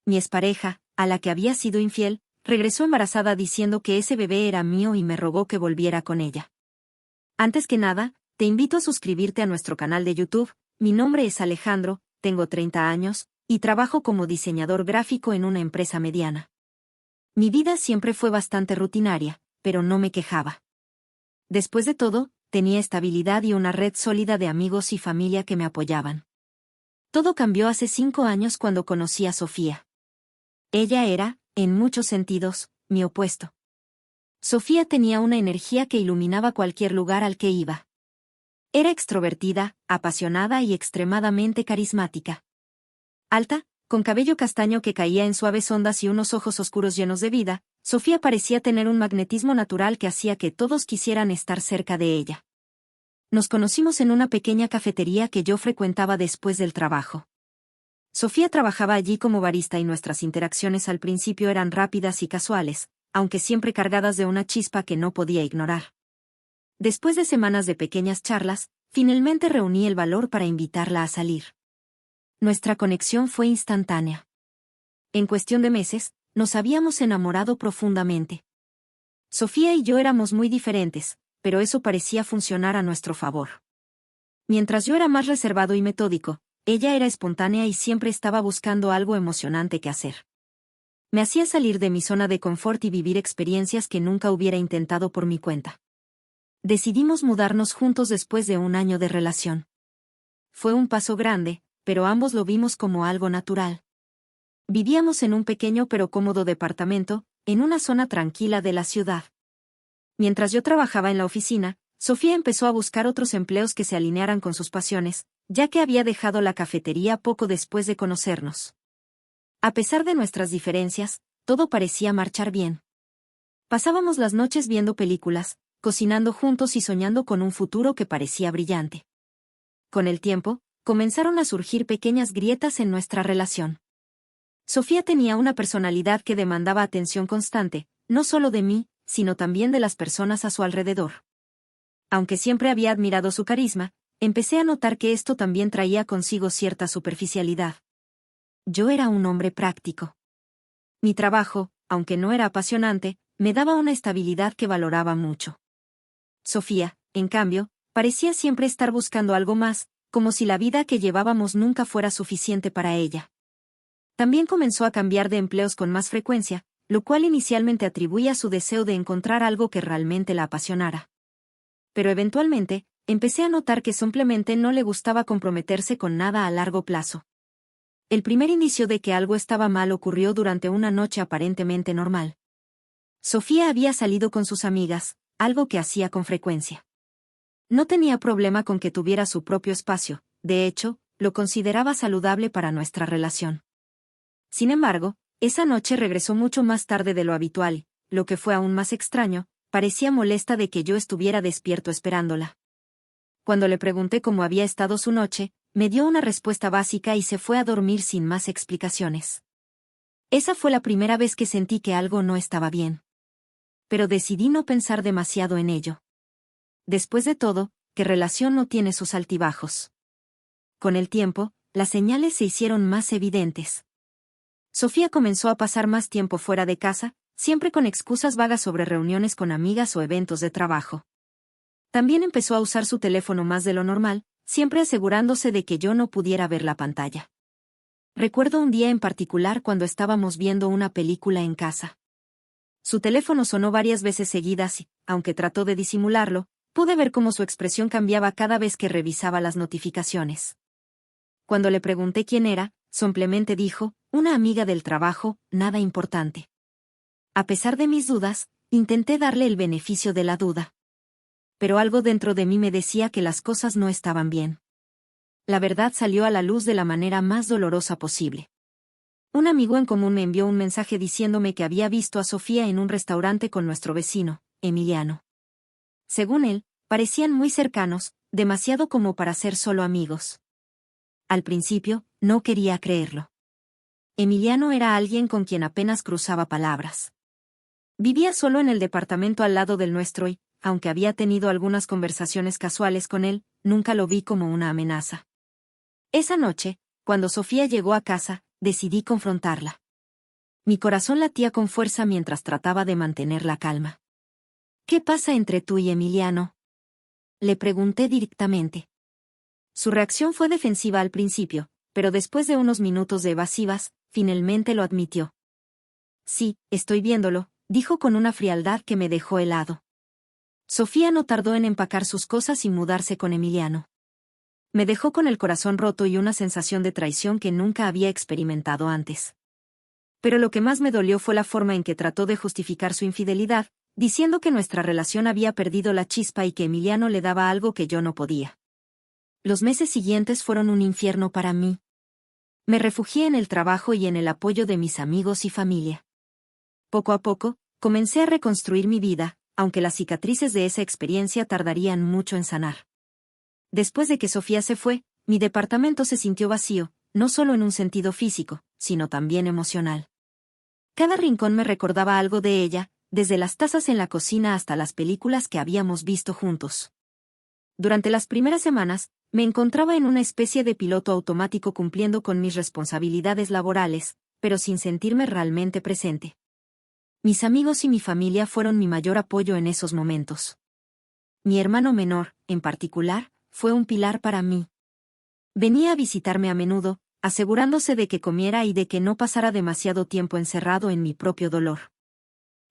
mi expareja, a la que había sido infiel, regresó embarazada diciendo que ese bebé era mío y me rogó que volviera con ella. Antes que nada, te invito a suscribirte a nuestro canal de YouTube. Mi nombre es Alejandro, tengo 30 años, y trabajo como diseñador gráfico en una empresa mediana. Mi vida siempre fue bastante rutinaria, pero no me quejaba. Después de todo, tenía estabilidad y una red sólida de amigos y familia que me apoyaban. Todo cambió hace 5 años cuando conocí a Sofía. Ella era, en muchos sentidos, mi opuesto. Sofía tenía una energía que iluminaba cualquier lugar al que iba. Era extrovertida, apasionada y extremadamente carismática. Alta, con cabello castaño que caía en suaves ondas y unos ojos oscuros llenos de vida, Sofía parecía tener un magnetismo natural que hacía que todos quisieran estar cerca de ella. Nos conocimos en una pequeña cafetería que yo frecuentaba después del trabajo. Sofía trabajaba allí como barista y nuestras interacciones al principio eran rápidas y casuales, aunque siempre cargadas de una chispa que no podía ignorar. Después de semanas de pequeñas charlas, finalmente reuní el valor para invitarla a salir. Nuestra conexión fue instantánea. En cuestión de meses, nos habíamos enamorado profundamente. Sofía y yo éramos muy diferentes, pero eso parecía funcionar a nuestro favor. Mientras yo era más reservado y metódico, ella era espontánea y siempre estaba buscando algo emocionante que hacer. Me hacía salir de mi zona de confort y vivir experiencias que nunca hubiera intentado por mi cuenta. Decidimos mudarnos juntos después de 1 año de relación. Fue un paso grande, pero ambos lo vimos como algo natural. Vivíamos en un pequeño pero cómodo departamento, en una zona tranquila de la ciudad. Mientras yo trabajaba en la oficina, Sofía empezó a buscar otros empleos que se alinearan con sus pasiones, ya que había dejado la cafetería poco después de conocernos. A pesar de nuestras diferencias, todo parecía marchar bien. Pasábamos las noches viendo películas, cocinando juntos y soñando con un futuro que parecía brillante. Con el tiempo, comenzaron a surgir pequeñas grietas en nuestra relación. Sofía tenía una personalidad que demandaba atención constante, no solo de mí, sino también de las personas a su alrededor. Aunque siempre había admirado su carisma, empecé a notar que esto también traía consigo cierta superficialidad. Yo era un hombre práctico. Mi trabajo, aunque no era apasionante, me daba una estabilidad que valoraba mucho. Sofía, en cambio, parecía siempre estar buscando algo más, como si la vida que llevábamos nunca fuera suficiente para ella. También comenzó a cambiar de empleos con más frecuencia, lo cual inicialmente atribuía a su deseo de encontrar algo que realmente la apasionara. Pero eventualmente, empecé a notar que simplemente no le gustaba comprometerse con nada a largo plazo. El primer indicio de que algo estaba mal ocurrió durante una noche aparentemente normal. Sofía había salido con sus amigas, algo que hacía con frecuencia. No tenía problema con que tuviera su propio espacio, de hecho, lo consideraba saludable para nuestra relación. Sin embargo, esa noche regresó mucho más tarde de lo habitual, lo que fue aún más extraño, parecía molesta de que yo estuviera despierto esperándola. Cuando le pregunté cómo había estado su noche, me dio una respuesta básica y se fue a dormir sin más explicaciones. Esa fue la primera vez que sentí que algo no estaba bien. Pero decidí no pensar demasiado en ello. Después de todo, ¿qué relación no tiene sus altibajos? Con el tiempo, las señales se hicieron más evidentes. Sofía comenzó a pasar más tiempo fuera de casa, siempre con excusas vagas sobre reuniones con amigas o eventos de trabajo. También empezó a usar su teléfono más de lo normal, siempre asegurándose de que yo no pudiera ver la pantalla. Recuerdo un día en particular cuando estábamos viendo una película en casa. Su teléfono sonó varias veces seguidas y, aunque trató de disimularlo, pude ver cómo su expresión cambiaba cada vez que revisaba las notificaciones. Cuando le pregunté quién era, simplemente dijo, una amiga del trabajo, nada importante. A pesar de mis dudas, intenté darle el beneficio de la duda. Pero algo dentro de mí me decía que las cosas no estaban bien. La verdad salió a la luz de la manera más dolorosa posible. Un amigo en común me envió un mensaje diciéndome que había visto a Sofía en un restaurante con nuestro vecino, Emiliano. Según él, parecían muy cercanos, demasiado como para ser solo amigos. Al principio, no quería creerlo. Emiliano era alguien con quien apenas cruzaba palabras. Vivía solo en el departamento al lado del nuestro y, aunque había tenido algunas conversaciones casuales con él, nunca lo vi como una amenaza. Esa noche, cuando Sofía llegó a casa, decidí confrontarla. Mi corazón latía con fuerza mientras trataba de mantener la calma. ¿Qué pasa entre tú y Emiliano? Le pregunté directamente. Su reacción fue defensiva al principio, pero después de unos minutos de evasivas, finalmente lo admitió. Sí, estoy viéndolo, dijo con una frialdad que me dejó helado. Sofía no tardó en empacar sus cosas y mudarse con Emiliano. Me dejó con el corazón roto y una sensación de traición que nunca había experimentado antes. Pero lo que más me dolió fue la forma en que trató de justificar su infidelidad, diciendo que nuestra relación había perdido la chispa y que Emiliano le daba algo que yo no podía. Los meses siguientes fueron un infierno para mí. Me refugié en el trabajo y en el apoyo de mis amigos y familia. Poco a poco, comencé a reconstruir mi vida, aunque las cicatrices de esa experiencia tardarían mucho en sanar. Después de que Sofía se fue, mi departamento se sintió vacío, no solo en un sentido físico, sino también emocional. Cada rincón me recordaba algo de ella, desde las tazas en la cocina hasta las películas que habíamos visto juntos. Durante las primeras semanas, me encontraba en una especie de piloto automático cumpliendo con mis responsabilidades laborales, pero sin sentirme realmente presente. Mis amigos y mi familia fueron mi mayor apoyo en esos momentos. Mi hermano menor, en particular, fue un pilar para mí. Venía a visitarme a menudo, asegurándose de que comiera y de que no pasara demasiado tiempo encerrado en mi propio dolor.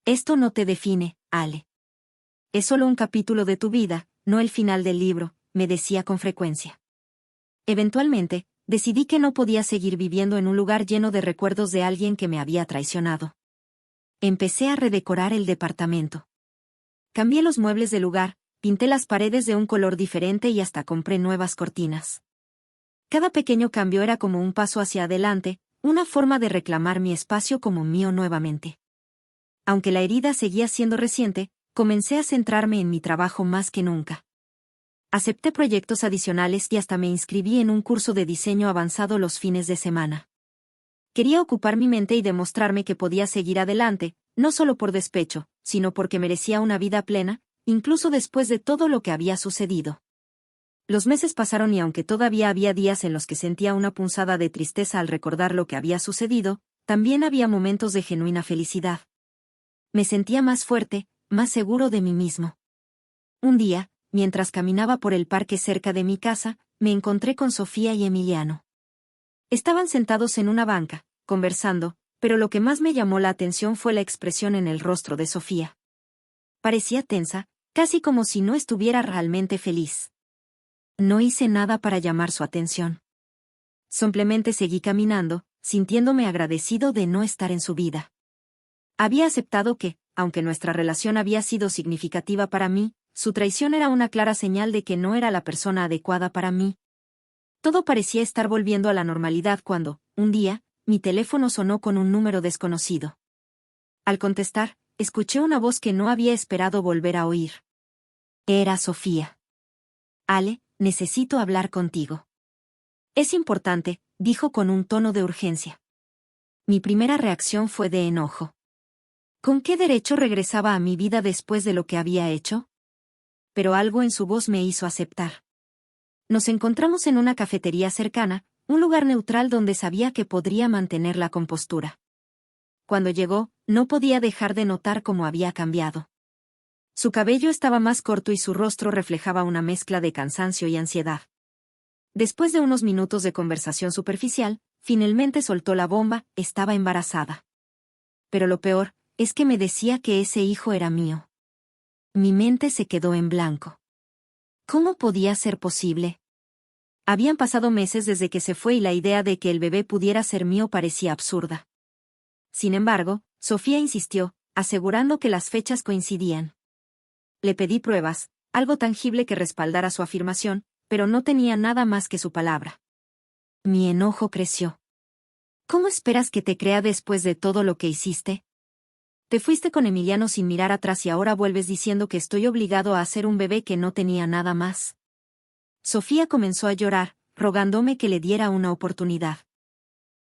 Esto no te define, Ale. Es solo un capítulo de tu vida, no el final del libro, me decía con frecuencia. Eventualmente, decidí que no podía seguir viviendo en un lugar lleno de recuerdos de alguien que me había traicionado. Empecé a redecorar el departamento. Cambié los muebles de lugar, pinté las paredes de un color diferente y hasta compré nuevas cortinas. Cada pequeño cambio era como un paso hacia adelante, una forma de reclamar mi espacio como mío nuevamente. Aunque la herida seguía siendo reciente, comencé a centrarme en mi trabajo más que nunca. Acepté proyectos adicionales y hasta me inscribí en un curso de diseño avanzado los fines de semana. Quería ocupar mi mente y demostrarme que podía seguir adelante, no solo por despecho, sino porque merecía una vida plena, incluso después de todo lo que había sucedido. Los meses pasaron y aunque todavía había días en los que sentía una punzada de tristeza al recordar lo que había sucedido, también había momentos de genuina felicidad. Me sentía más fuerte, más seguro de mí mismo. Un día, mientras caminaba por el parque cerca de mi casa, me encontré con Sofía y Emiliano. Estaban sentados en una banca, conversando, pero lo que más me llamó la atención fue la expresión en el rostro de Sofía. Parecía tensa, casi como si no estuviera realmente feliz. No hice nada para llamar su atención. Simplemente seguí caminando, sintiéndome agradecido de no estar en su vida. Había aceptado que, aunque nuestra relación había sido significativa para mí, su traición era una clara señal de que no era la persona adecuada para mí. Todo parecía estar volviendo a la normalidad cuando, un día, mi teléfono sonó con un número desconocido. Al contestar, escuché una voz que no había esperado volver a oír. Era Sofía. Ale, necesito hablar contigo. Es importante, dijo con un tono de urgencia. Mi primera reacción fue de enojo. ¿Con qué derecho regresaba a mi vida después de lo que había hecho? Pero algo en su voz me hizo aceptar. Nos encontramos en una cafetería cercana, un lugar neutral donde sabía que podría mantener la compostura. Cuando llegó, no podía dejar de notar cómo había cambiado. Su cabello estaba más corto y su rostro reflejaba una mezcla de cansancio y ansiedad. Después de unos minutos de conversación superficial, finalmente soltó la bomba, estaba embarazada. Pero lo peor, es que me decía que ese hijo era mío. Mi mente se quedó en blanco. ¿Cómo podía ser posible? Habían pasado meses desde que se fue y la idea de que el bebé pudiera ser mío parecía absurda. Sin embargo, Sofía insistió, asegurando que las fechas coincidían. Le pedí pruebas, algo tangible que respaldara su afirmación, pero no tenía nada más que su palabra. Mi enojo creció. ¿Cómo esperas que te crea después de todo lo que hiciste? Te fuiste con Emiliano sin mirar atrás y ahora vuelves diciendo que estoy obligado a hacer un bebé que no tenía nada más. Sofía comenzó a llorar, rogándome que le diera una oportunidad.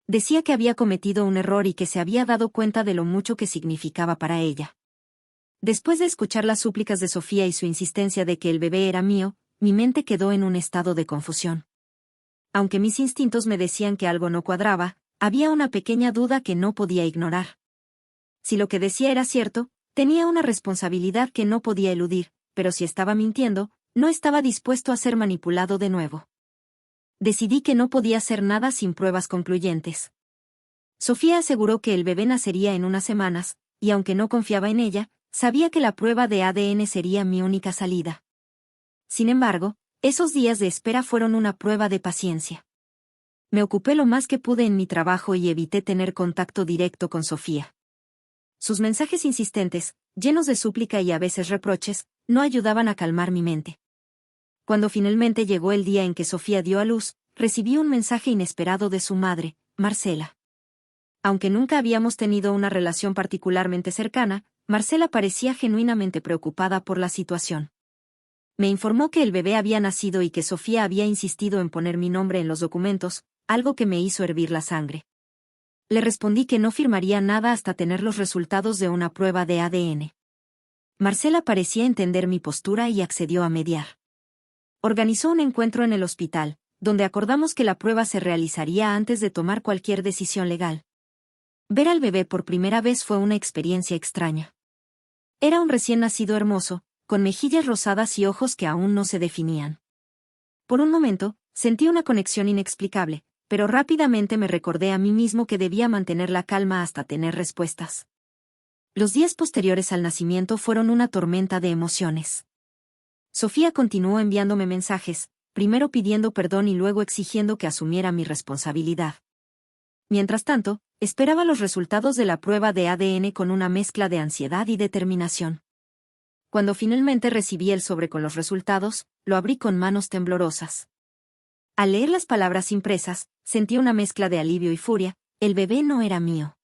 Decía que había cometido un error y que se había dado cuenta de lo mucho que significaba para ella. Después de escuchar las súplicas de Sofía y su insistencia de que el bebé era mío, mi mente quedó en un estado de confusión. Aunque mis instintos me decían que algo no cuadraba, había una pequeña duda que no podía ignorar. Si lo que decía era cierto, tenía una responsabilidad que no podía eludir, pero si estaba mintiendo, no estaba dispuesto a ser manipulado de nuevo. Decidí que no podía hacer nada sin pruebas concluyentes. Sofía aseguró que el bebé nacería en unas semanas, y aunque no confiaba en ella, sabía que la prueba de ADN sería mi única salida. Sin embargo, esos días de espera fueron una prueba de paciencia. Me ocupé lo más que pude en mi trabajo y evité tener contacto directo con Sofía. Sus mensajes insistentes, llenos de súplica y a veces reproches, no ayudaban a calmar mi mente. Cuando finalmente llegó el día en que Sofía dio a luz, recibí un mensaje inesperado de su madre, Marcela. Aunque nunca habíamos tenido una relación particularmente cercana, Marcela parecía genuinamente preocupada por la situación. Me informó que el bebé había nacido y que Sofía había insistido en poner mi nombre en los documentos, algo que me hizo hervir la sangre. Le respondí que no firmaría nada hasta tener los resultados de una prueba de ADN. Marcela parecía entender mi postura y accedió a mediar. Organizó un encuentro en el hospital, donde acordamos que la prueba se realizaría antes de tomar cualquier decisión legal. Ver al bebé por primera vez fue una experiencia extraña. Era un recién nacido hermoso, con mejillas rosadas y ojos que aún no se definían. Por un momento, sentí una conexión inexplicable, pero rápidamente me recordé a mí mismo que debía mantener la calma hasta tener respuestas. Los días posteriores al nacimiento fueron una tormenta de emociones. Sofía continuó enviándome mensajes, primero pidiendo perdón y luego exigiendo que asumiera mi responsabilidad. Mientras tanto, esperaba los resultados de la prueba de ADN con una mezcla de ansiedad y determinación. Cuando finalmente recibí el sobre con los resultados, lo abrí con manos temblorosas. Al leer las palabras impresas, sentí una mezcla de alivio y furia, el bebé no era mío.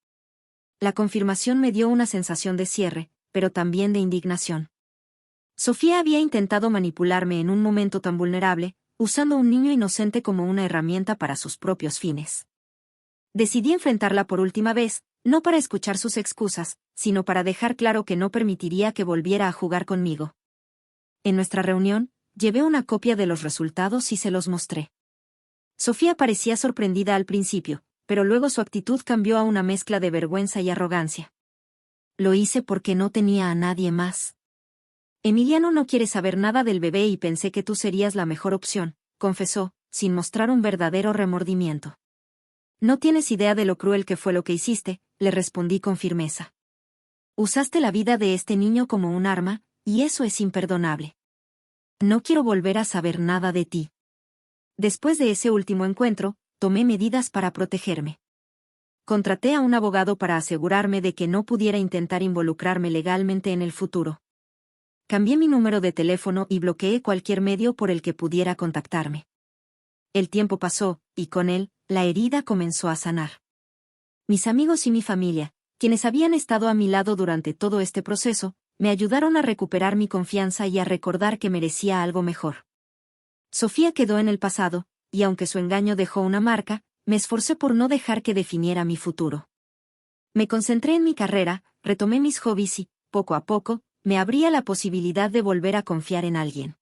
La confirmación me dio una sensación de cierre, pero también de indignación. Sofía había intentado manipularme en un momento tan vulnerable, usando un niño inocente como una herramienta para sus propios fines. Decidí enfrentarla por última vez, no para escuchar sus excusas, sino para dejar claro que no permitiría que volviera a jugar conmigo. En nuestra reunión, llevé una copia de los resultados y se los mostré. Sofía parecía sorprendida al principio, pero luego su actitud cambió a una mezcla de vergüenza y arrogancia. Lo hice porque no tenía a nadie más. Emiliano no quiere saber nada del bebé y pensé que tú serías la mejor opción, confesó, sin mostrar un verdadero remordimiento. No tienes idea de lo cruel que fue lo que hiciste, le respondí con firmeza. Usaste la vida de este niño como un arma, y eso es imperdonable. No quiero volver a saber nada de ti. Después de ese último encuentro, tomé medidas para protegerme. Contraté a un abogado para asegurarme de que no pudiera intentar involucrarme legalmente en el futuro. Cambié mi número de teléfono y bloqueé cualquier medio por el que pudiera contactarme. El tiempo pasó, y con él, la herida comenzó a sanar. Mis amigos y mi familia, quienes habían estado a mi lado durante todo este proceso, me ayudaron a recuperar mi confianza y a recordar que merecía algo mejor. Sofía quedó en el pasado, y aunque su engaño dejó una marca, me esforcé por no dejar que definiera mi futuro. Me concentré en mi carrera, retomé mis hobbies y, poco a poco, me abría la posibilidad de volver a confiar en alguien.